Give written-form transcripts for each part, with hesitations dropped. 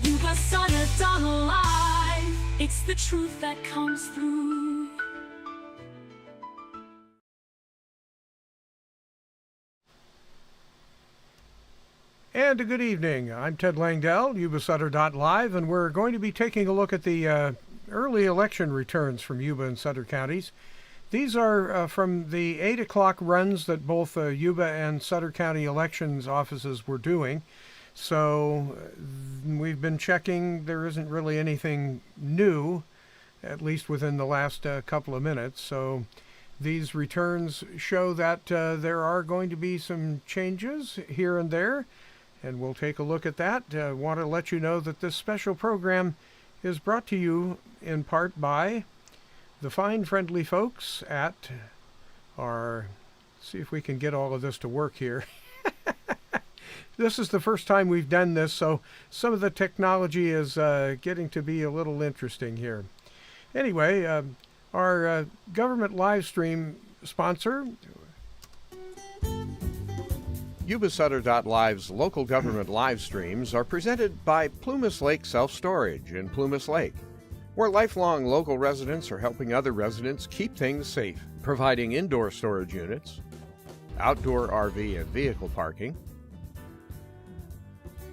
Yuba-Sutter done alive. It's the truth that comes through. And a good evening. I'm Ted Langdell, Yuba-Sutter.live, and we're going to be taking a look at the early election returns from Yuba and Sutter counties. These are from the 8 o'clock runs that both Yuba and Sutter County elections offices were doing. So we've been checking. There isn't really anything new, at least within the last couple of minutes. So these returns show that there are going to be some changes here and there, and we'll take a look at that. Want to let you know that this special program is brought to you in part by the fine, friendly folks at our... See if we can get all of this to work here. This is the first time we've done this, so some of the technology is getting to be a little interesting here. Anyway, our government live stream sponsor, Yuba-Sutter.live's local government live streams are presented by Plumas Lake Self-Storage in Plumas Lake, where lifelong local residents are helping other residents keep things safe, providing indoor storage units, outdoor RV and vehicle parking,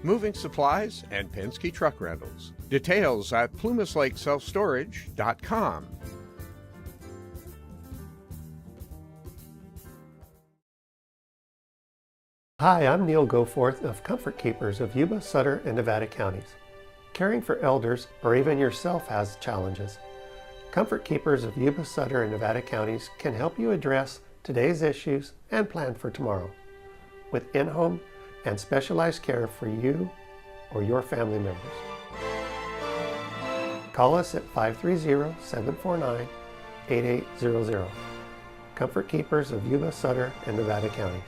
moving supplies, and Penske truck rentals. Details at plumaslakeselfstorage.com. Hi, I'm Neil Goforth of Comfort Keepers of Yuba, Sutter, and Nevada counties. Caring for elders or even yourself has challenges. Comfort Keepers of Yuba, Sutter, and Nevada counties can help you address today's issues and plan for tomorrow with in-home and specialized care for you or your family members. Call us at 530-749-8800. Comfort Keepers of Yuba, Sutter, and Nevada counties.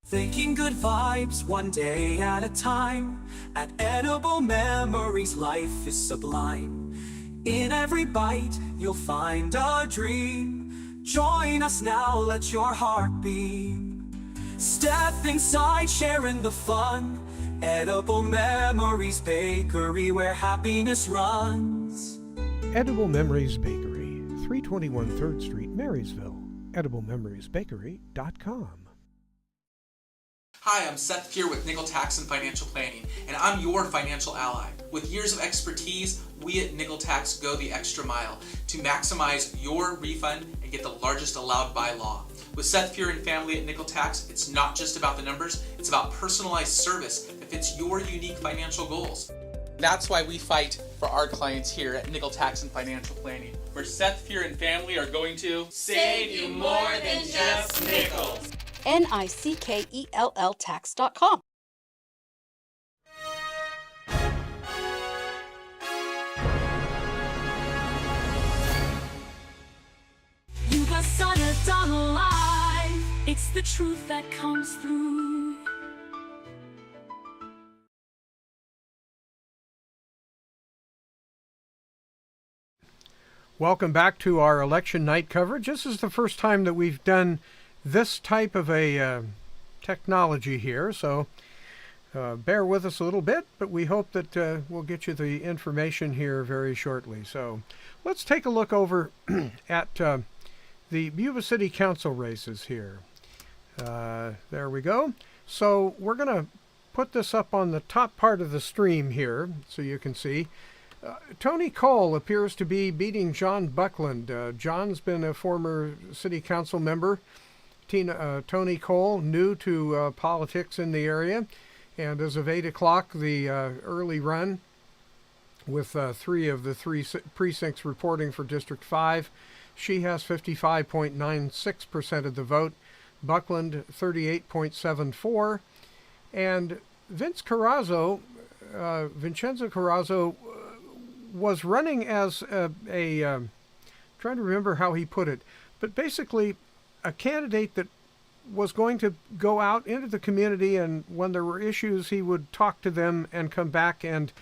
Thinking good vibes one day at a time. At Edible Memories, life is sublime. In every bite, you'll find a dream. Join us now, let your heart beam. Step inside, sharing the fun. Edible Memories Bakery, where happiness runs. Edible Memories Bakery, 321 3rd Street, Marysville. EdibleMemoriesBakery.com. Hi, I'm Seth here with Nickel Tax and Financial Planning, and I'm your financial ally. With years of expertise, we at Nickel Tax go the extra mile to maximize your refund and get the largest allowed by law. With Seth Fuhr and family at Nickel Tax, it's not just about the numbers, it's about personalized service that fits your unique financial goals. That's why we fight for our clients here at Nickel Tax and Financial Planning, where Seth Fuhr and family are going to save you more than just nickels. NICKELL tax.com. Yuba-Sutter done alive. It's the truth that comes through. welcome back to our election night coverage. This is the first time that we've done this type of a technology here, so bear with us a little bit, but we hope that we'll get you the information here very shortly. So let's take a look over at the Yuba City Council races here. There we go. So we're going to put this up on the top part of the stream here so you can see. Tony Cole appears to be beating John Buckland. John's been a former city council member. Tony Cole, new to politics in the area. And as of 8 o'clock, the early run with 3 of the 3 precincts reporting for District 5. She has 55.96% of the vote. Buckland 38.74, and Vincenzo Carrazzo was running as trying to remember how he put it, but basically a candidate that was going to go out into the community, and when there were issues, he would talk to them and come back and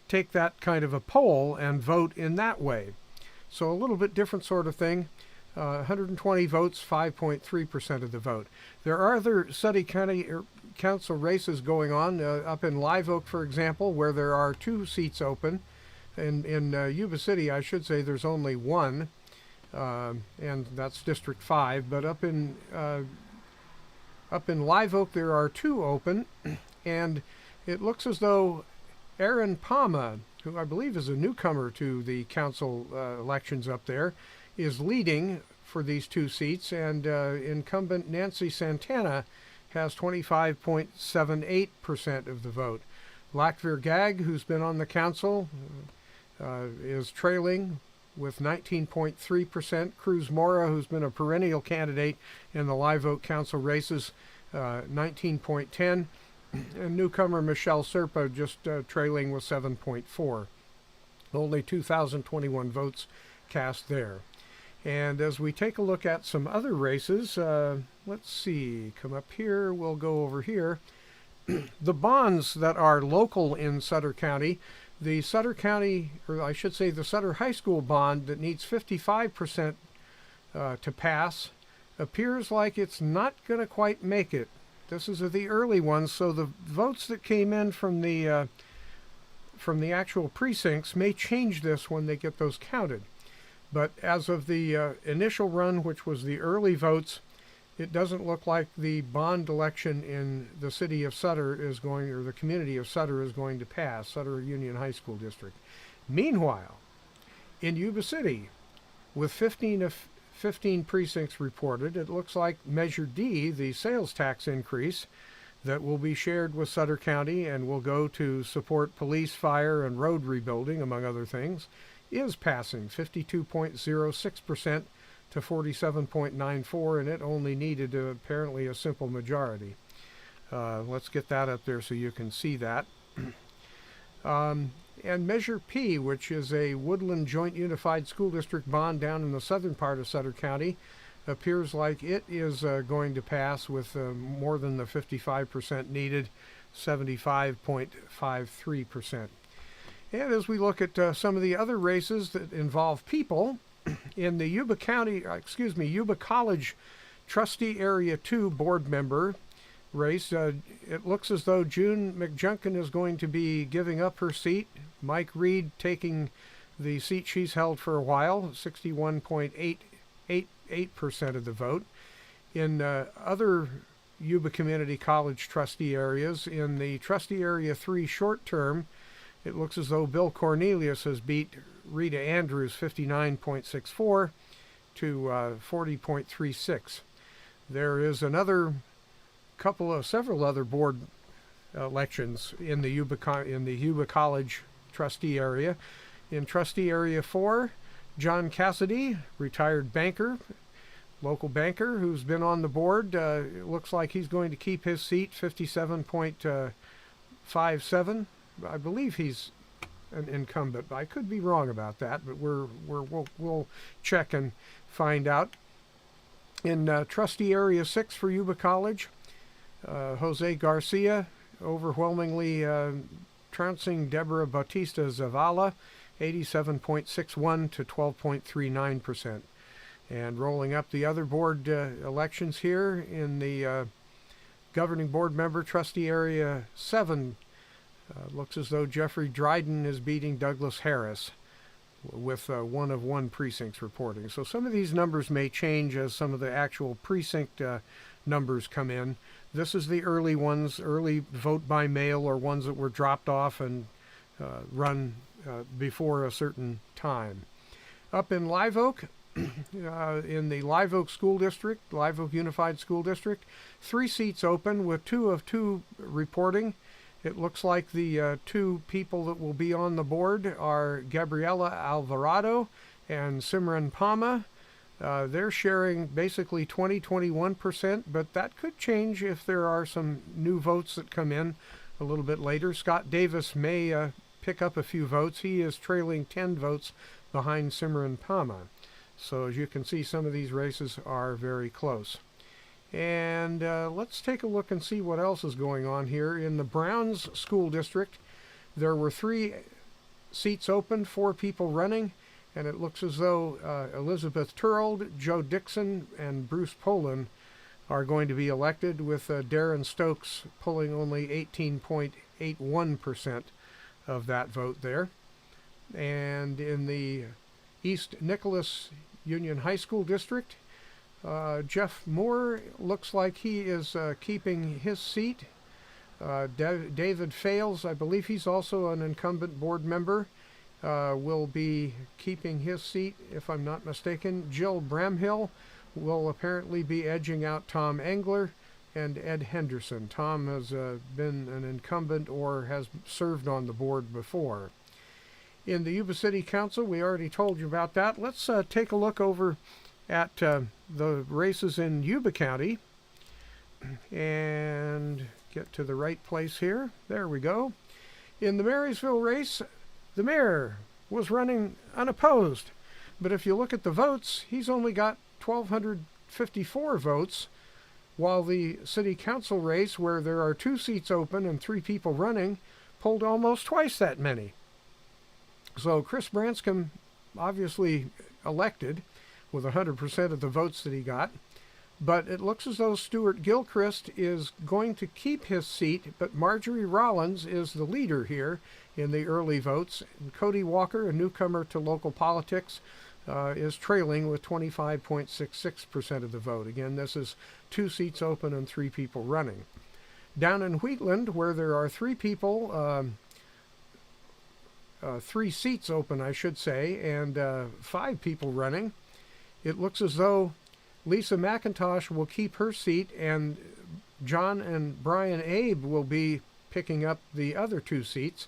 take that kind of a poll and vote in that way. So a little bit different sort of thing. 120 votes, 5.3% of the vote. There are other Suddy County Council races going on up in Live Oak, for example, where there are 2 seats open. In Yuba City, I should say, there's only 1, and that's District 5. But up in Live Oak, there are 2 open, and it looks as though Aaron Palma, who I believe is a newcomer to the council elections up there, is leading for these 2 seats, and incumbent Nancy Santana has 25.78% of the vote. Lackver Gag, who's been on the council, is trailing with 19.3%. Cruz Mora, who's been a perennial candidate in the Live Oak Council races, 19.10%. And newcomer Michelle Serpa just trailing with 7.4%. Only 2,021 votes cast there. And as we take a look at some other races, let's see, come up here, we'll go over here. The bonds that are local in Sutter County, the Sutter County, or I should say the Sutter High School bond that needs 55% to pass, appears like it's not going to quite make it. This is the early ones, so the votes that came in from the actual precincts may change this when they get those counted. But as of the initial run, which was the early votes, it doesn't look like the bond election in the city of Sutter is going, or the community of Sutter is going to pass, Sutter Union High School District. Meanwhile, in Yuba City, with 15 precincts reported, it looks like Measure D, the sales tax increase that will be shared with Sutter County and will go to support police, fire, and road rebuilding, among other things, is passing 52.06% to 47.94%, and it only needed apparently a simple majority. Let's get that up there so you can see that. And Measure P, which is a Woodland Joint Unified School District bond down in the southern part of Sutter County, appears like it is going to pass with more than the 55% needed, 75.53%. And as we look at some of the other races that involve people, in the Yuba College Trustee Area 2 board member race, it looks as though June McJunkin is going to be giving up her seat. Mike Reed taking the seat she's held for a while, 61.88% of the vote. In other Yuba Community College trustee areas, in the Trustee Area 3 short term, it looks as though Bill Cornelius has beat Rita Andrews 59.64 to 40.36. There is several other board elections in the Yuba College trustee area. In Trustee Area 4, John Cassidy, retired banker, local banker who's been on the board. It looks like he's going to keep his seat, 57.57. I believe he's an incumbent. I could be wrong about that, but we'll check and find out. In Trustee Area 6 for Yuba College, Jose Garcia overwhelmingly trouncing Deborah Bautista Zavala, 87.61 to 12.39%. And rolling up the other board elections here in the Governing Board Member Trustee Area 7, looks as though Jeffrey Dryden is beating Douglas Harris with 1 of 1 precincts reporting. So some of these numbers may change as some of the actual precinct numbers come in. This is the early ones, early vote by mail, or ones that were dropped off and run before a certain time. Up in Live Oak, in the Live Oak School District, Live Oak Unified School District, 3 seats open with 2 of 2 reporting. It looks like the 2 people that will be on the board are Gabriela Alvarado and Simran Palma. They're sharing basically 21%, but that could change if there are some new votes that come in a little bit later. Scott Davis may pick up a few votes. He is trailing 10 votes behind Simran Pama. So as you can see, some of these races are very close. And let's take a look and see what else is going on here. In the Browns School District, there were 3 seats open, 4 people running, and it looks as though Elizabeth Turld, Joe Dixon, and Bruce Poland are going to be elected, with Darren Stokes pulling only 18.81% of that vote there. And in the East Nicholas Union High School District, Jeff Moore looks like he is keeping his seat. David Fales, I believe he's also an incumbent board member, will be keeping his seat, if I'm not mistaken. Jill Bramhill will apparently be edging out Tom Engler and Ed Henderson. Tom has been an incumbent or has served on the board before. In the Yuba City Council, we already told you about that. Let's take a look over at the races in Yuba County and get to the right place here. There we go. In the Marysville race, the mayor was running unopposed, but if you look at the votes, he's only got 1,254 votes, while the city council race, where there are 2 seats open and 3 people running, pulled almost twice that many. So Chris Branscombe obviously elected with 100% of the votes that he got, but it looks as though Stuart Gilchrist is going to keep his seat, but Marjorie Rollins is the leader here in the early votes. And Cody Walker, a newcomer to local politics, is trailing with 25.66% of the vote. Again, this is 2 seats open and 3 people running. Down in Wheatland, where there are 3 people, 3 seats open, I should say, and 5 people running, it looks as though Lisa McIntosh will keep her seat, and John and Brian Abe will be picking up the other 2 seats.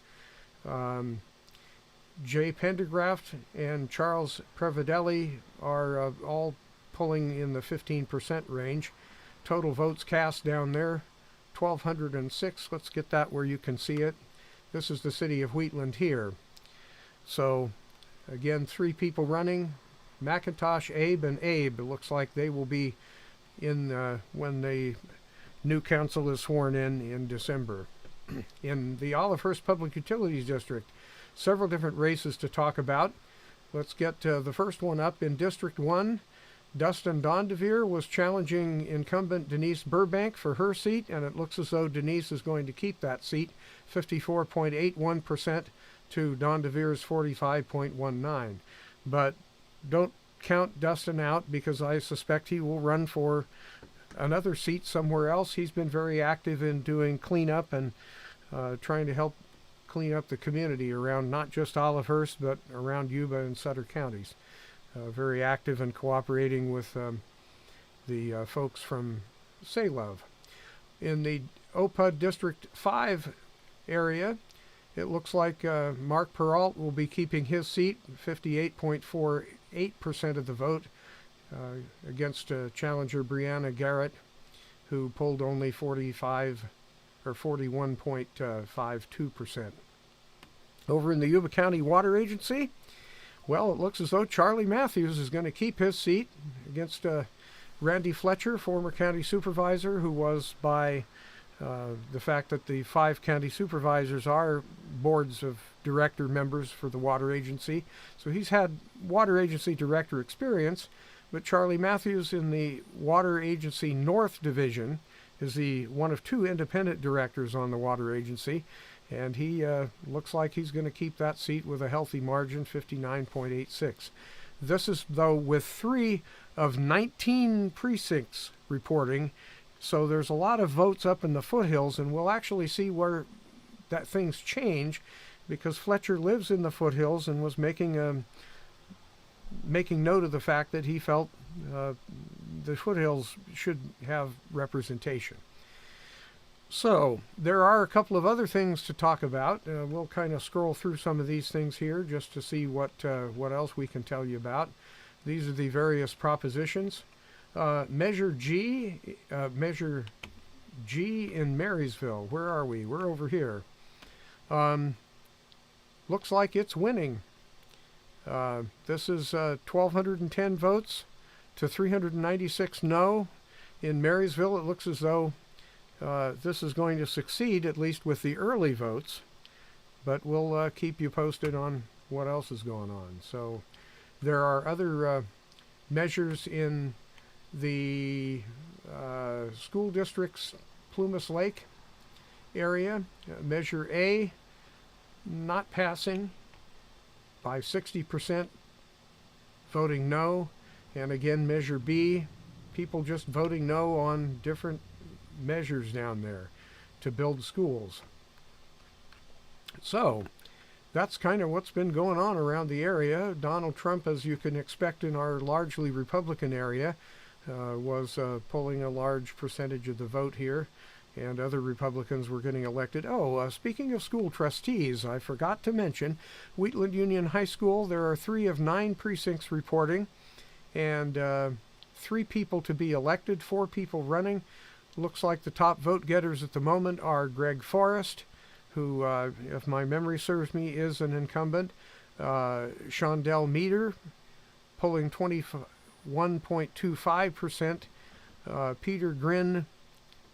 Jay Pendergraft and Charles Prevedelli are all pulling in the 15% range. Total votes cast down there, 1,206. Let's get that where you can see it. This is the city of Wheatland here. So, again, 3 people running. McIntosh, Abe, and Abe. It looks like they will be in when the new council is sworn in December. In the Olivehurst Public Utilities District, several different races to talk about. Let's get the first one up. In District 1, Dustin Dondevere was challenging incumbent Denise Burbank for her seat, and it looks as though Denise is going to keep that seat, 54.81% to Dondevere's 45.19. But don't count Dustin out, because I suspect he will run for another seat somewhere else. He's been very active in doing cleanup and trying to help clean up the community around not just Olivehurst, but around Yuba and Sutter counties. Very active and cooperating with the folks from Salove. In the OPUD District 5 area, it looks like Mark Peralt will be keeping his seat, 58.48% of the vote, against challenger Brianna Garrett, who pulled only 41.52%. Over in the Yuba County Water Agency, well, it looks as though Charlie Matthews is going to keep his seat against Randy Fletcher, former county supervisor, who was, by the fact that the 5 county supervisors are boards of director members for the water agency. So he's had water agency director experience, but Charlie Matthews in the Water Agency North Division is the one of 2 independent directors on the water agency, and he looks like he's going to keep that seat with a healthy margin, 59.86. This is, though, with 3 of 19 precincts reporting, so there's a lot of votes up in the foothills, and we'll actually see where that things change, because Fletcher lives in the foothills and was making note of the fact that he felt the foothills should have representation. So there are a couple of other things to talk about. We'll kind of scroll through some of these things here just to see what else we can tell you about. These are the various propositions. Measure G in Marysville. Where are we? We're over here. Looks like it's winning. This is 1,210 votes to 396 no. In Marysville, it looks as though this is going to succeed, at least with the early votes. But we'll keep you posted on what else is going on. So there are other measures in the school district's Plumas Lake area. Measure A, not passing by 60%, voting no. And again, Measure B, people just voting no on different measures down there to build schools. So that's kind of what's been going on around the area. Donald Trump, as you can expect in our largely Republican area, was pulling a large percentage of the vote here, and other Republicans were getting elected. Speaking of school trustees, I forgot to mention Wheatland Union High School. There are 3 of 9 precincts reporting, and 3 people to be elected, 4 people running. Looks like the top vote getters at the moment are Greg Forrest, who, if my memory serves me, is an incumbent. Shondell Meter, pulling 21.25%. Peter Grin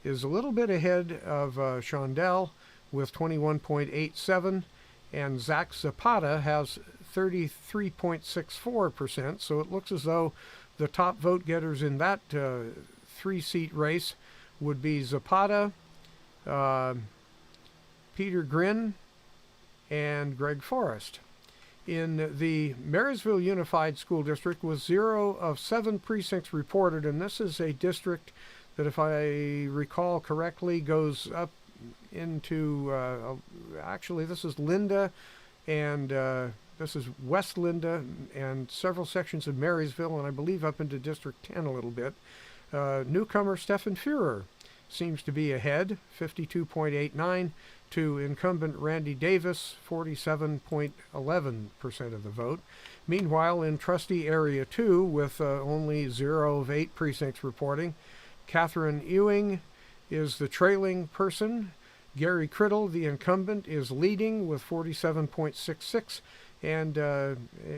is a little bit ahead of Shondell with 21.87%, and Zach Zapata has 33.64%. So it looks as though the top vote getters in that 3-seat race would be Zapata, Peter Grin, and Greg Forrest. In the Marysville Unified School District was 0 of 7 precincts reported, and this is a district that, if I recall correctly, goes up into, actually this is Linda, and this is West Linda, and several sections of Marysville, and I believe up into District 10 a little bit. Newcomer Stephen Führer seems to be ahead, 52.89, to incumbent Randy Davis, 47.11% of the vote. Meanwhile, in Trustee Area 2, with only 0 of 8 precincts reporting, Catherine Ewing is the trailing person. Gary Criddle, the incumbent, is leading with 47.66, and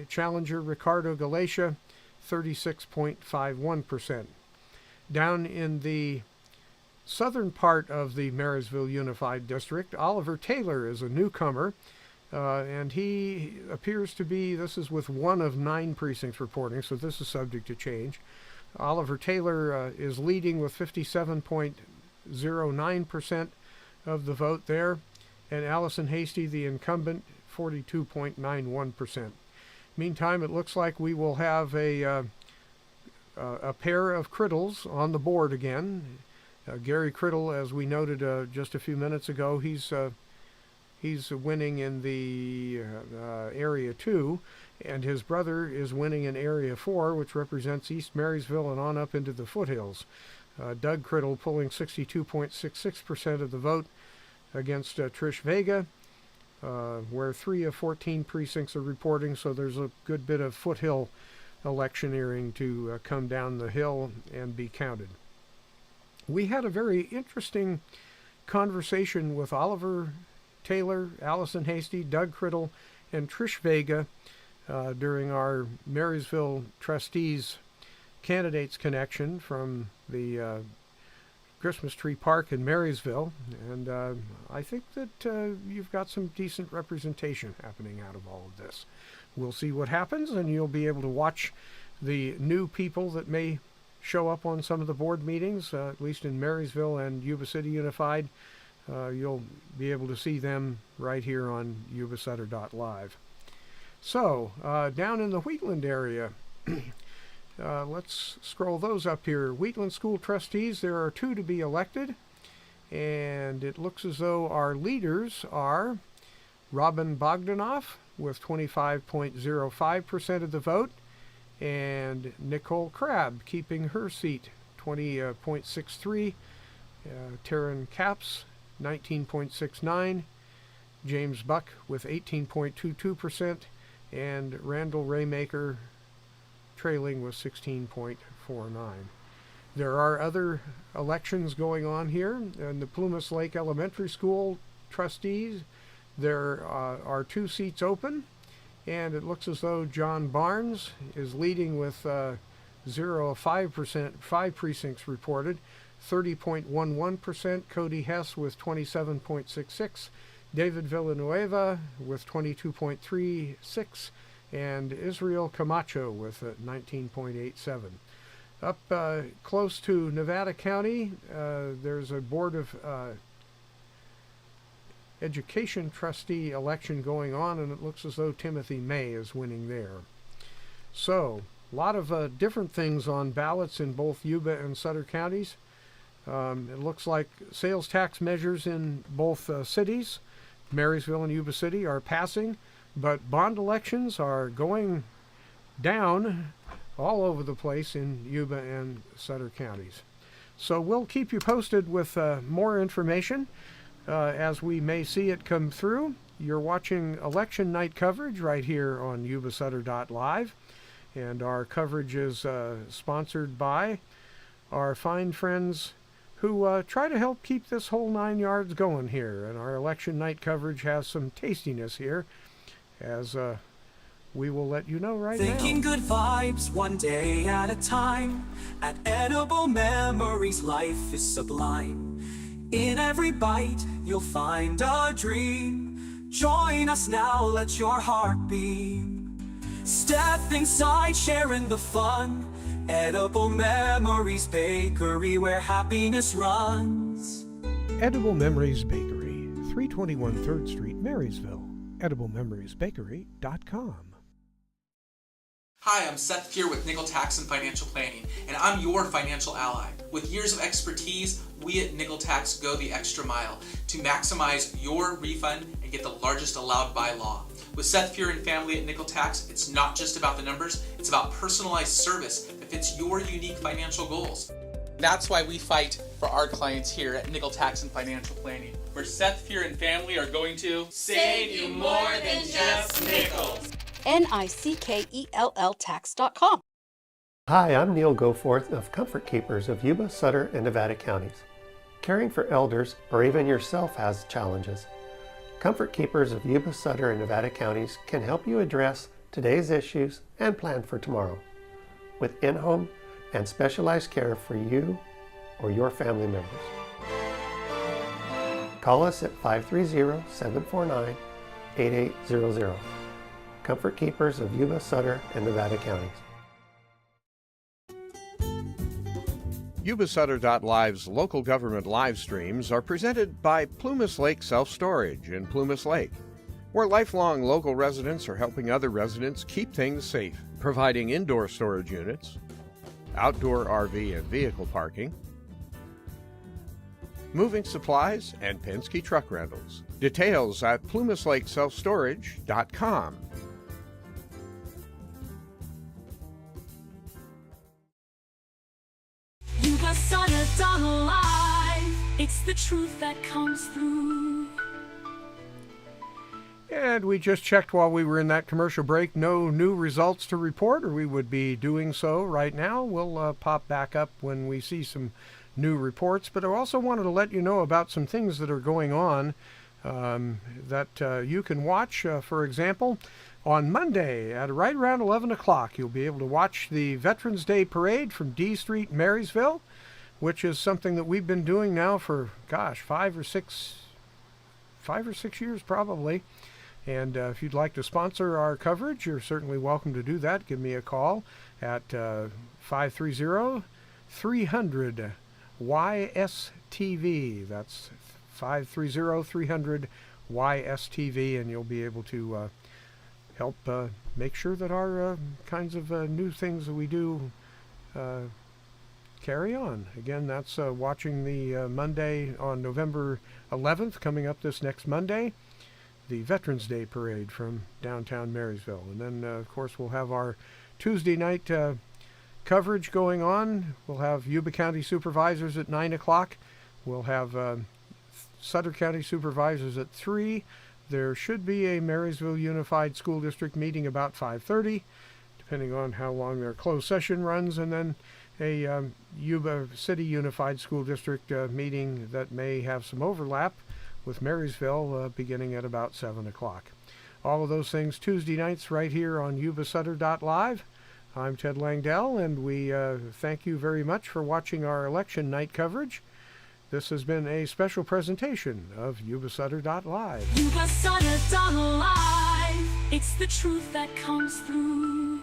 challenger Ricardo Galatia, 36.51%. Down in the southern part of the Marysville Unified District, Oliver Taylor is a newcomer, and he appears to be, this is with 1 of 9 precincts reporting, so this is subject to change. Oliver Taylor is leading with 57.09% of the vote there, and Allison Hasty, the incumbent, 42.91%. Meantime, it looks like we will have a pair of Criddles on the board again. Gary Criddle, as we noted just a few minutes ago, he's winning in the Area 2, and his brother is winning in Area 4, which represents East Marysville and on up into the foothills. Doug Criddle pulling 62.66% of the vote against Trish Vega, where 3 of 14 precincts are reporting, so there's a good bit of foothill electioneering to come down the hill and be counted. We had a very interesting conversation with Oliver Taylor, Allison Hasty, Doug Criddle, and Trish Vega during our Marysville Trustees Candidates Connection from the Christmas Tree Park in Marysville, and I think that you've got some decent representation happening out of all of this. We'll see what happens, and you'll be able to watch the new people that may show up on some of the board meetings, at least in Marysville and Yuba City Unified. You'll be able to see them right here on Yuba-Sutter.live. So, down in the Wheatland area, let's scroll those up here. Wheatland School Trustees, there are 2 to be elected, and it looks as though our leaders are Robin Bogdanoff with 25.05% of the vote, and Nicole Crabb keeping her seat, 20.63%. Taryn Capps, 19.69%. James Buck with 18.22%. And Randall Raymaker trailing with 16.49. There are other elections going on here in the Plumas Lake Elementary School trustees. There are 2 seats open, and it looks as though John Barnes is leading with 0.5%, 5 precincts reported, 30.11%, Cody Hess with 27.66%, David Villanueva with 22.36%, and Israel Camacho with 19.87%. Up close to Nevada County, there's a Board of Education trustee election going on, and it looks as though Timothy May is winning there. So, a lot of different things on ballots in both Yuba and Sutter counties. It looks like sales tax measures in both cities, Marysville and Yuba City, are passing, but bond elections are going down all over the place in Yuba and Sutter counties. So we'll keep you posted with more information as we may see it come through. You're watching election night coverage right here on Yuba-Sutter.live, and our coverage is sponsored by our fine friends who try to help keep this whole 9 yards going here. And our election night coverage has some tastiness here, as we will let you know right now. Thinking good vibes one day at a time. At Edible Memories, life is sublime. In every bite, you'll find a dream. Join us now, let your heart beam. Step inside, sharing the fun. Edible Memories Bakery, where happiness runs. Edible Memories Bakery, 321 3rd Street, Marysville. EdibleMemoriesBakery.com. Hi, I'm Seth Peer with Nickel Tax and Financial Planning, and I'm your financial ally. With years of expertise, we at Nickel Tax go the extra mile to maximize your refund and get the largest allowed by law. With Seth Peer and family at Nickel Tax, it's not just about the numbers, it's about personalized service that fits your unique financial goals. That's why we fight for our clients here at Nickel Tax and Financial Planning, where Seth Peer and family are going to Save you more than just nickels. NICKELL Tax.com. Hi, I'm Neil Goforth of Comfort Keepers of Yuba, Sutter, and Nevada counties. Caring for elders or even yourself has challenges. Comfort Keepers of Yuba, Sutter, and Nevada counties can help you address today's issues and plan for tomorrow with in-home and specialized care for you or your family members. Call us at 530-749-8800. Comfort Keepers of Yuba, Sutter, and Nevada counties. Yuba-Sutter.live's local government live streams are presented by Plumas Lake Self-Storage in Plumas Lake, where lifelong local residents are helping other residents keep things safe, providing indoor storage units, outdoor RV and vehicle parking, moving supplies, and Penske truck rentals. Details at PlumasLakeSelfStorage.com. Yuba-Sutter.live. It's the truth that comes through. And we just checked while we were in that commercial break. No new results to report, or we would be doing so right now. We'll pop back up when we see some new reports. But I also wanted to let you know about some things that are going on that you can watch. For example, on Monday at right around 11 o'clock, you'll be able to watch the Veterans Day Parade from D Street, Marysville, which is something that we've been doing now for, gosh, 5 or 6 years probably. And if you'd like to sponsor our coverage, you're certainly welcome to do that. Give me a call at 530-300-YSTV. That's 530-300-YSTV, and you'll be able to help make sure that our kinds of new things that we do carry on. Again, that's watching the Monday on November 11th, coming up this next Monday, the Veterans Day Parade from downtown Marysville. And then, of course, we'll have our Tuesday night coverage going on. We'll have Yuba County Supervisors at 9 o'clock. We'll have Sutter County Supervisors at 3. There should be a Marysville Unified School District meeting about 5:30 depending on how long their closed session runs, and then a Yuba City Unified School District meeting that may have some overlap with Marysville beginning at about 7 o'clock. All of those things Tuesday nights right here on Yuba-Sutter.live. I'm Ted Langdell, and we thank you very much for watching our election night coverage. This has been a special presentation of Yuba-Sutter.live. Yuba-Sutter.live. It's the truth that comes through.